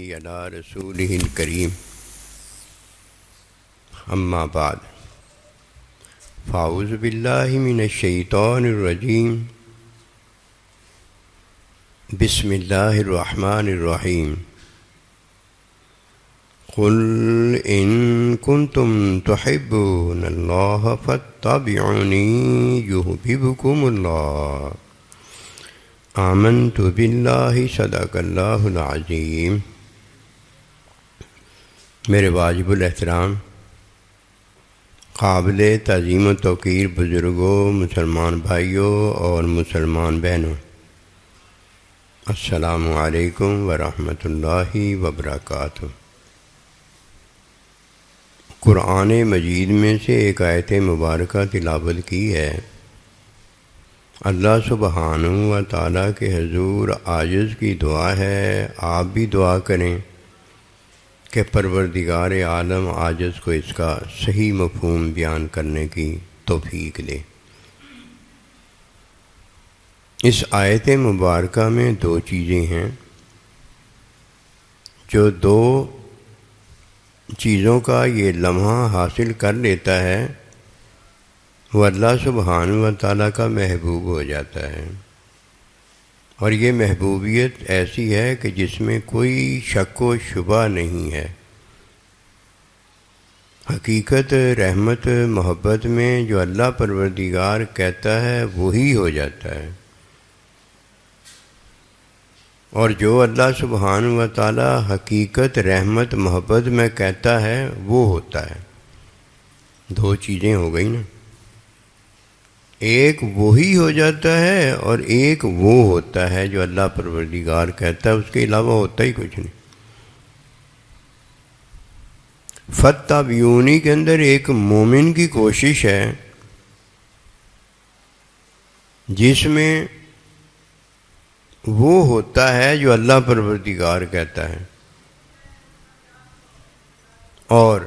علی رسولہ الکریم اما بعد فاعوذ باللہ من الشیطان الرجیم بسم اللہ الرحمن الرحیم قل ان کنتم تحبون اللہ فاتبعونی یحببکم اللہ آمنت باللہ صدق اللہ العظیم۔ میرے واجب الاحترام قابل تعظیم و توقیر بزرگوں، مسلمان بھائیوں اور مسلمان بہنوں، السلام علیکم ورحمۃ اللہ وبرکاتہ۔ قرآن مجید میں سے ایک آیت مبارکہ تلاوت کی ہے۔ اللہ سبحانہ و تعالیٰ کے حضور عاجز کی دعا ہے، آپ بھی دعا کریں کہ پروردگار عالم عاجز کو اس کا صحیح مفہوم بیان کرنے کی توفیق دے۔ اس آیت مبارکہ میں دو چیزیں ہیں۔ جو دو چیزوں کا یہ لمحہ حاصل کر لیتا ہے وہ اللہ سبحانہ و تعالیٰ کا محبوب ہو جاتا ہے، اور یہ محبوبیت ایسی ہے کہ جس میں کوئی شک و شبہ نہیں ہے۔ حقیقت رحمت محبت میں جو اللہ پروردگار کہتا ہے وہی ہو جاتا ہے، اور جو اللہ سبحانہ و تعالیٰ حقیقت رحمت محبت میں کہتا ہے وہ ہوتا ہے۔ دو چیزیں ہو گئی نا، ایک وہی ہو جاتا ہے اور ایک وہ ہوتا ہے جو اللہ پروردگار کہتا ہے، اس کے علاوہ ہوتا ہی کچھ نہیں۔ فاتبعونی کے اندر ایک مومن کی کوشش ہے جس میں وہ ہوتا ہے جو اللہ پروردگار کہتا ہے، اور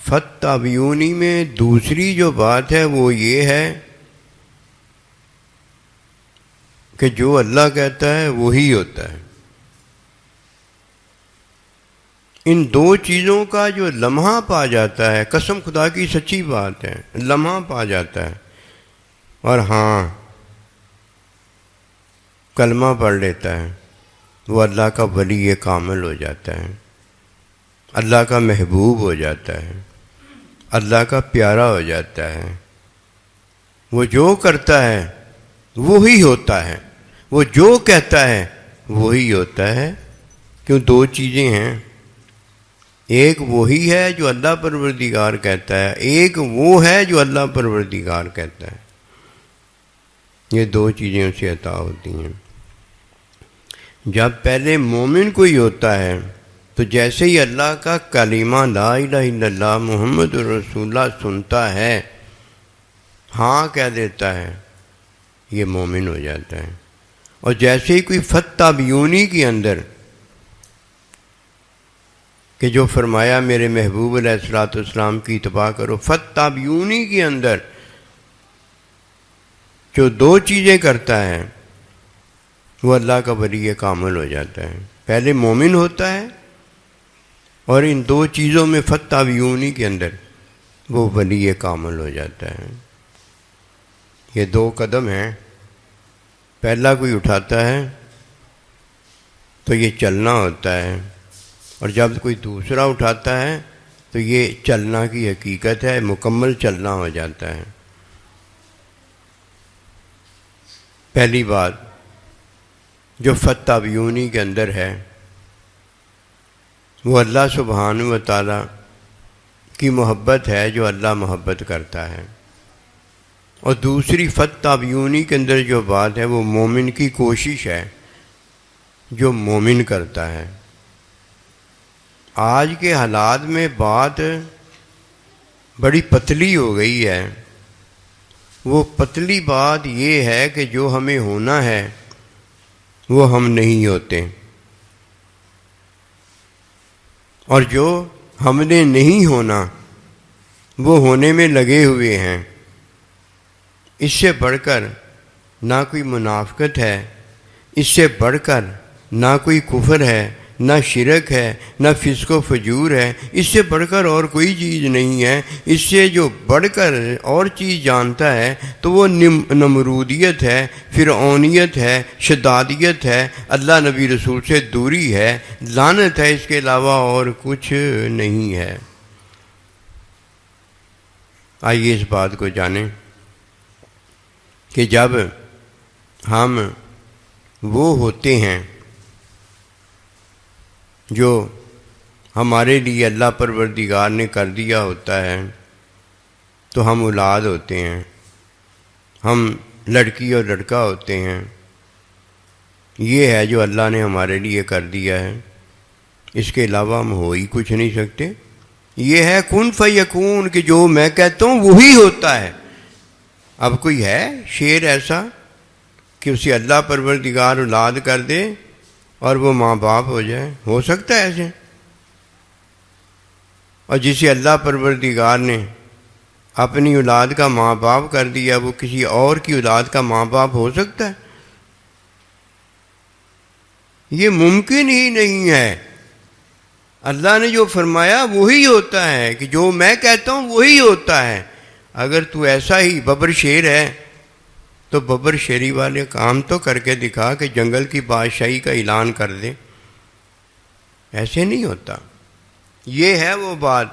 فاتبعونی میں دوسری جو بات ہے وہ یہ ہے کہ جو اللہ کہتا ہے وہی ہوتا ہے۔ ان دو چیزوں کا جو لمحہ پا جاتا ہے، قسم خدا کی سچی بات ہے، لمحہ پا جاتا ہے، اور ہاں کلمہ پڑھ لیتا ہے، وہ اللہ کا ولی کامل ہو جاتا ہے، اللہ کا محبوب ہو جاتا ہے، اللہ کا پیارا ہو جاتا ہے۔ وہ جو کرتا ہے وہی ہوتا ہے، وہ جو کہتا ہے وہی ہوتا ہے۔ کیوں؟ دو چیزیں ہیں، ایک وہی ہے جو اللہ پروردگار کہتا ہے، ایک وہ ہے جو اللہ پروردگار کہتا ہے۔ یہ دو چیزیں اسے عطا ہوتی ہیں۔ جب پہلے مومن کوئی ہوتا ہے تو جیسے ہی اللہ کا کلمہ لا الہ الا اللہ محمد رسول اللہ سنتا ہے، ہاں کہہ دیتا ہے، یہ مومن ہو جاتا ہے۔ اور جیسے ہی کوئی فاتبعونی کے اندر کہ جو فرمایا میرے محبوب علیہ الصلوۃ والسلام کی اتباع کرو، فاتبعونی کے اندر جو دو چیزیں کرتا ہے وہ اللہ کا ولی کامل ہو جاتا ہے۔ پہلے مومن ہوتا ہے، اور ان دو چیزوں میں فاتبعونی کے اندر وہ ولی کامل ہو جاتا ہے۔ یہ دو قدم ہیں۔ پہلا کوئی اٹھاتا ہے تو یہ چلنا ہوتا ہے، اور جب کوئی دوسرا اٹھاتا ہے تو یہ چلنا کی حقیقت ہے، مکمل چلنا ہو جاتا ہے۔ پہلی بات جو فاتبعونی کے اندر ہے وہ اللہ سبحانہ و تعالیٰ کی محبت ہے جو اللہ محبت کرتا ہے، اور دوسری فاتبعونی کے اندر جو بات ہے وہ مومن کی کوشش ہے جو مومن کرتا ہے۔ آج کے حالات میں بات بڑی پتلی ہو گئی ہے۔ وہ پتلی بات یہ ہے کہ جو ہمیں ہونا ہے وہ ہم نہیں ہوتے، اور جو ہم نے نہیں ہونا وہ ہونے میں لگے ہوئے ہیں۔ اس سے بڑھ کر نہ کوئی منافقت ہے، اس سے بڑھ کر نہ کوئی کفر ہے، نہ شرک ہے، نہ فسق و فجور ہے، اس سے بڑھ کر اور کوئی چیز نہیں ہے۔ اس سے جو بڑھ کر اور چیز جانتا ہے تو وہ نمرودیت ہے، فرعونیت ہے، شدادیت ہے، اللہ نبی رسول سے دوری ہے، لعنت ہے، اس کے علاوہ اور کچھ نہیں ہے۔ آئیے اس بات کو جانیں کہ جب ہم وہ ہوتے ہیں جو ہمارے لیے اللہ پروردگار نے کر دیا ہوتا ہے تو ہم اولاد ہوتے ہیں، ہم لڑکی اور لڑکا ہوتے ہیں۔ یہ ہے جو اللہ نے ہمارے لیے کر دیا ہے، اس کے علاوہ ہم ہو ہی کچھ نہیں سکتے۔ یہ ہے کن فیکون کہ جو میں کہتا ہوں وہی ہوتا ہے۔ اب کوئی ہے شعر ایسا کہ اسے اللہ پروردگار اولاد کر دے اور وہ ماں باپ ہو جائے؟ ہو سکتا ہے ایسے؟ اور جسے اللہ پروردگار نے اپنی اولاد کا ماں باپ کر دیا وہ کسی اور کی اولاد کا ماں باپ ہو سکتا ہے؟ یہ ممکن ہی نہیں ہے۔ اللہ نے جو فرمایا وہی ہوتا ہے کہ جو میں کہتا ہوں وہی ہوتا ہے۔ اگر تو ایسا ہی ببر شیر ہے تو ببر شیری والے کام تو کر کے دکھا کہ جنگل کی بادشاہی کا اعلان کر دے۔ ایسے نہیں ہوتا۔ یہ ہے وہ بات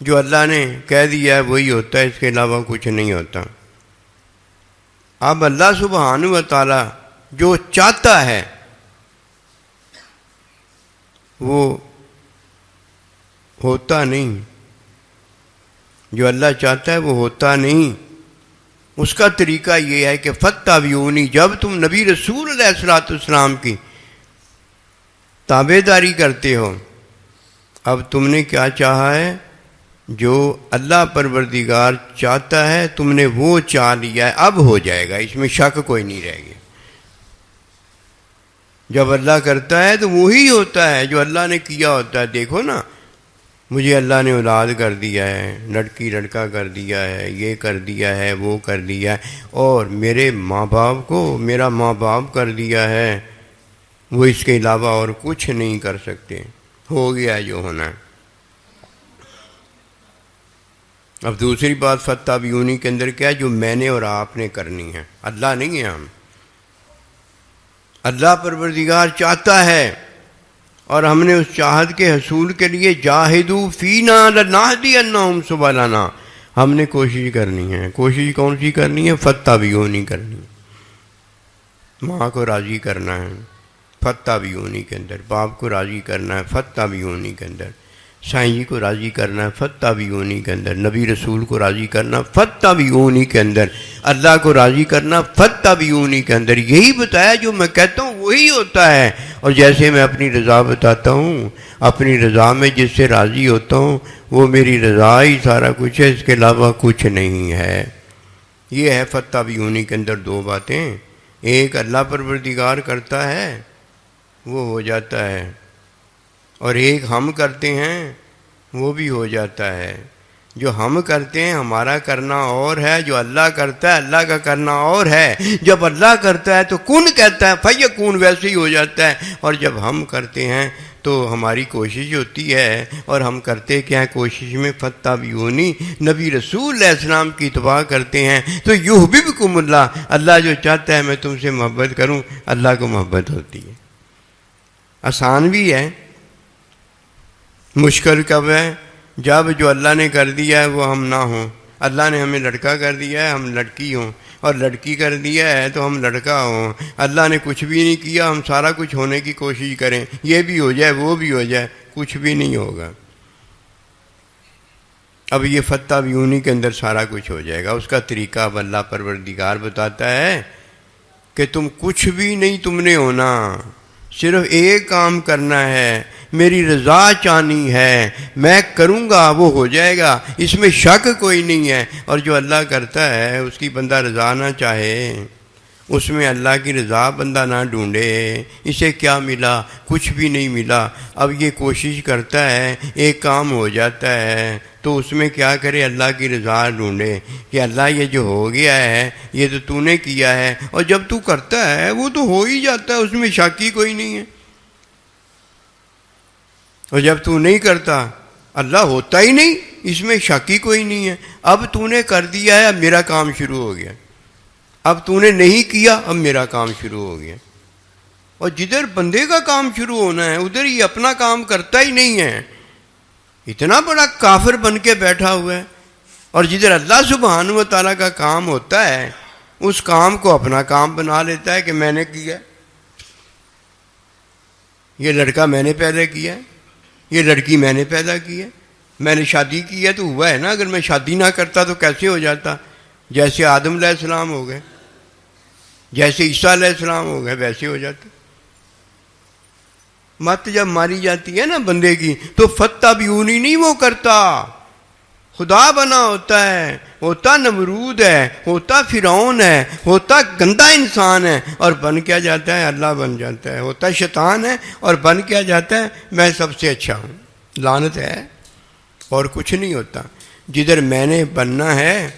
جو اللہ نے کہہ دیا ہے وہی ہوتا ہے، اس کے علاوہ کچھ نہیں ہوتا۔ اب اللہ سبحانہ و تعالی جو چاہتا ہے وہ ہوتا نہیں، جو اللہ چاہتا ہے وہ ہوتا نہیں۔ اس کا طریقہ یہ ہے کہ فاتبعونی، جب تم نبی رسول علیہ الصلوۃ والسلام کی تابع داری کرتے ہو، اب تم نے کیا چاہا ہے؟ جو اللہ پروردگار چاہتا ہے تم نے وہ چاہ لیا ہے، اب ہو جائے گا، اس میں شک کوئی نہیں رہے گی۔ جب اللہ کرتا ہے تو وہی ہوتا ہے جو اللہ نے کیا ہوتا ہے۔ دیکھو نا، مجھے اللہ نے اولاد کر دیا ہے، لڑکی لڑکا کر دیا ہے، یہ کر دیا ہے، وہ کر دیا ہے، اور میرے ماں باپ کو میرا ماں باپ کر دیا ہے، وہ اس کے علاوہ اور کچھ نہیں کر سکتے۔ ہو گیا جو ہونا ہے۔ اب دوسری بات فاتبعونی کے اندر کیا ہے؟ جو میں نے اور آپ نے کرنی ہے، اللہ نہیں ہے ہم۔ اللہ پروردگار چاہتا ہے اور ہم نے اس چاہت کے حصول کے لیے جاہدوا فینا لنہدینہم سبلنا، ہم نے کوشش کرنی ہے۔ کوشش کون سی کرنی ہے؟ فاتبعونی کرنی ہے۔ ماں کو راضی کرنا ہے فاتبعونی کے اندر، باپ کو راضی کرنا ہے فاتبعونی کے اندر، سائیں جی کو راضی کرنا ہے فاتبعونی کے اندر، نبی رسول کو راضی کرنا فاتبعونی کے اندر، اللہ کو راضی کرنا فاتبعونی کے اندر۔ یہی بتایا جو میں کہتا ہوں وہی ہوتا ہے۔ اور جیسے میں اپنی رضا بتاتا ہوں، اپنی رضا میں جس سے راضی ہوتا ہوں وہ میری رضا ہی سارا کچھ ہے، اس کے علاوہ کچھ نہیں ہے۔ یہ ہے فاتبعونی کے اندر دو باتیں، ایک اللہ پروردگار کرتا ہے وہ ہو جاتا ہے، اور ایک ہم کرتے ہیں وہ بھی ہو جاتا ہے۔ جو ہم کرتے ہیں ہمارا کرنا اور ہے، جو اللہ کرتا ہے اللہ کا کرنا اور ہے۔ جب اللہ کرتا ہے تو کن کہتا ہے فیکون، ویسے ہی ہو جاتا ہے، اور جب ہم کرتے ہیں تو ہماری کوشش ہوتی ہے، اور ہم کرتے کیا ہیں کوشش میں؟ فاتبعونی، نبی رسول علیہ السلام کی اتباع کرتے ہیں تو یحببکم اللہ، اللہ جو چاہتا ہے میں تم سے محبت کروں، اللہ کو محبت ہوتی ہے۔ آسان بھی ہے، مشکل کب ہے؟ جب جو اللہ نے کر دیا ہے وہ ہم نہ ہوں۔ اللہ نے ہمیں لڑکا کر دیا ہے ہم لڑکی ہوں، اور لڑکی کر دیا ہے تو ہم لڑکا ہوں۔ اللہ نے کچھ بھی نہیں کیا، ہم سارا کچھ ہونے کی کوشش کریں، یہ بھی ہو جائے وہ بھی ہو جائے، کچھ بھی نہیں ہوگا۔ اب یہ فاتبعونی کے اندر سارا کچھ ہو جائے گا۔ اس کا طریقہ اب اللہ پروردگار بتاتا ہے کہ تم کچھ بھی نہیں تم نے ہونا، صرف ایک کام کرنا ہے، میری رضا چاہنی ہے، میں کروں گا وہ ہو جائے گا، اس میں شک کوئی نہیں ہے۔ اور جو اللہ کرتا ہے اس کی بندہ رضا نہ چاہے، اس میں اللہ کی رضا بندہ نہ ڈھونڈے، اسے کیا ملا؟ کچھ بھی نہیں ملا۔ اب یہ کوشش کرتا ہے، ایک کام ہو جاتا ہے تو اس میں کیا کرے؟ اللہ کی رضا ڈھونڈے کہ اللہ یہ جو ہو گیا ہے یہ تو نے کیا ہے، اور جب تو کرتا ہے وہ تو ہو ہی جاتا ہے، اس میں شک ہی کوئی نہیں ہے۔ اور جب تو نہیں کرتا اللہ ہوتا ہی نہیں، اس میں شک ہی کوئی نہیں ہے. اب تو نے کر دیا ہے، اب میرا کام شروع ہو گیا. اب تو نے نہیں کیا، اب میرا کام شروع ہو گیا. اور جدھر بندے کا کام شروع ہونا ہے ادھر یہ اپنا کام کرتا ہی نہیں ہے، اتنا بڑا کافر بن کے بیٹھا ہوا ہے. اور جدھر اللہ سبحانہ و تعالیٰ کا کام ہوتا ہے اس کام کو اپنا کام بنا لیتا ہے کہ میں نے کیا، یہ لڑکا میں نے پیدا کیا، یہ لڑکی میں نے پیدا کی ہے، میں نے شادی کی ہے تو ہوا ہے نا. اگر میں شادی نہ کرتا تو کیسے ہو جاتا؟ جیسے آدم علیہ السلام ہو گئے، جیسے عیسیٰ علیہ السلام ہو گئے، ویسے ہو جاتے. مت جب ماری جاتی ہے نا بندے کی تو فتبعونی نہیں وہ کرتا، خدا بنا ہوتا ہے، ہوتا نمرود ہے، ہوتا فرعون ہے، ہوتا گندا انسان ہے، اور بن کیا جاتا ہے؟ اللہ بن جاتا ہے. ہوتا شیطان ہے اور بن کیا جاتا ہے؟ میں سب سے اچھا ہوں. لعنت ہے، اور کچھ نہیں ہوتا. جدھر میں نے بننا ہے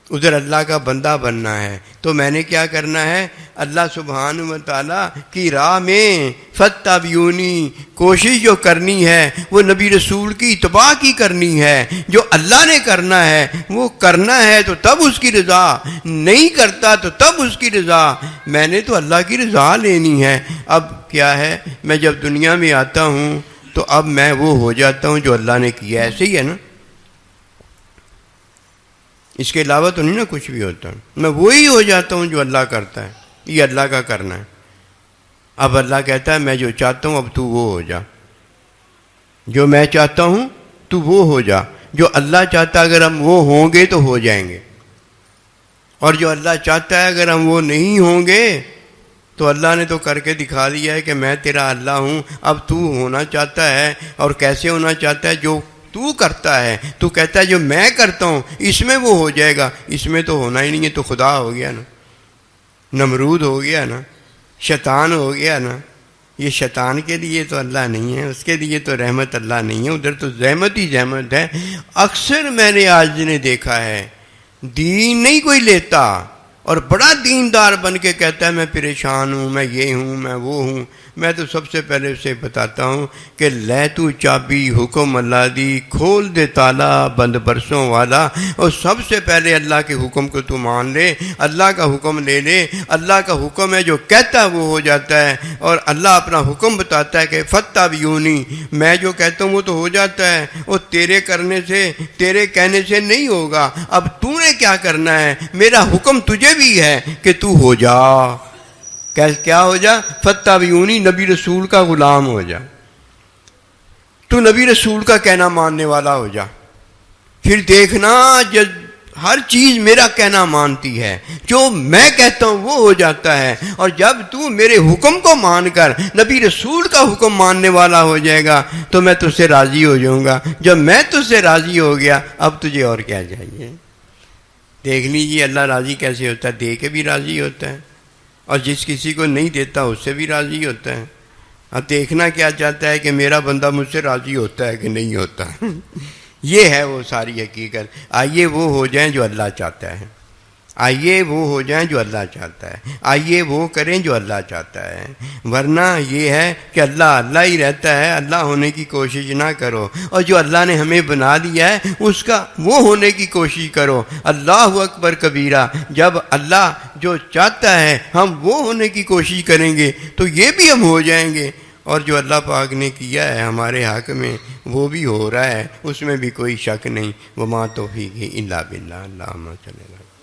ادھر اللہ کا بندہ بننا ہے. تو میں نے کیا کرنا ہے؟ اللہ سبحانہ و تعالیٰ کی راہ میں فتبعونی کوشش جو کرنی ہے وہ نبی رسول کی اتباع کی کرنی ہے. جو اللہ نے کرنا ہے وہ کرنا ہے تو تب اس کی رضا، نہیں کرتا تو تب اس کی رضا. میں نے تو اللہ کی رضا لینی ہے. اب کیا ہے، میں جب دنیا میں آتا ہوں تو اب میں وہ ہو جاتا ہوں جو اللہ نے کیا. ایسے ہی ہے نا، اس کے علاوہ تو نہیں نا کچھ بھی ہوتا. میں وہی ہو جاتا ہوں جو اللہ کرتا ہے. یہ اللہ کا کرنا ہے. اب اللہ کہتا ہے میں جو چاہتا ہوں اب تو وہ ہو جا، جو میں چاہتا ہوں تو وہ ہو جا. جو اللہ چاہتا ہے اگر ہم وہ ہوں گے تو ہو جائیں گے، اور جو اللہ چاہتا ہے اگر ہم وہ نہیں ہوں گے تو اللہ نے تو کر کے دکھا دیا ہے کہ میں تیرا اللہ ہوں. اب تو ہونا چاہتا ہے، اور کیسے ہونا چاہتا ہے؟ جو تو کرتا ہے. تو کہتا ہے جو میں کرتا ہوں اس میں وہ ہو جائے گا. اس میں تو ہونا ہی نہیں ہے، تو خدا ہو گیا نا، نمرود ہو گیا نا، شیطان ہو گیا نا. یہ شیطان کے لیے تو اللہ نہیں ہے، اس کے لیے تو رحمت اللہ نہیں ہے، ادھر تو زحمت ہی زحمت ہے. اکثر میں نے آج نے دیکھا ہے دین نہیں کوئی لیتا اور بڑا دیندار بن کے کہتا ہے میں پریشان ہوں، میں یہ ہوں، میں وہ ہوں. میں تو سب سے پہلے اسے بتاتا ہوں کہ لے تو چابی حکم اللہ دی، کھول دے تالا بند برسوں والا. اور سب سے پہلے اللہ کے حکم کو تو مان لے، اللہ کا حکم لے لے. اللہ کا حکم ہے جو کہتا ہے وہ ہو جاتا ہے، اور اللہ اپنا حکم بتاتا ہے کہ فتبعونی، میں جو کہتا ہوں وہ تو ہو جاتا ہے. وہ تیرے کرنے سے، تیرے کہنے سے نہیں ہوگا. اب تو نے کیا کرنا ہے؟ میرا حکم تجھے بھی ہے کہ تو ہو جا. کیا ہو جا؟ فتبعونی، نبی رسول کا غلام ہو جا. تو نبی رسول کا کہنا ماننے والا ہو جا. پھر دیکھنا جب ہر چیز میرا کہنا مانتی ہے، جو میں کہتا ہوں وہ ہو جاتا ہے. اور جب تو میرے حکم کو مان کر نبی رسول کا حکم ماننے والا ہو جائے گا تو میں تجھ سے راضی ہو جاؤں گا. جب میں تجھ سے راضی ہو گیا اب تجھے اور کیا چاہیے؟ دیکھ لیجیے اللہ راضی کیسے ہوتا ہے. دے کے بھی راضی ہوتا ہے، اور جس کسی کو نہیں دیتا اس سے بھی راضی ہوتا ہے. اب دیکھنا کیا چاہتا ہے کہ میرا بندہ مجھ سے راضی ہوتا ہے کہ نہیں ہوتا. یہ ہے وہ ساری حقیقت. آئیے وہ ہو جائیں جو اللہ چاہتا ہے، آئیے وہ ہو جائیں جو اللہ چاہتا ہے، آئیے وہ کریں جو اللہ چاہتا ہے. ورنہ یہ ہے کہ اللہ اللہ ہی رہتا ہے، اللہ ہونے کی کوشش نہ کرو. اور جو اللہ نے ہمیں بنا دیا ہے اس کا وہ ہونے کی کوشش کرو. اللہ اکبر کبیرہ. جب اللہ جو چاہتا ہے ہم وہ ہونے کی کوشش کریں گے تو یہ بھی ہم ہو جائیں گے. اور جو اللہ پاک نے کیا ہے ہمارے حق میں وہ بھی ہو رہا ہے، اس میں بھی کوئی شک نہیں. وما توفیق الا باللہ. اللہم صلی اللہ علیہ وسلم.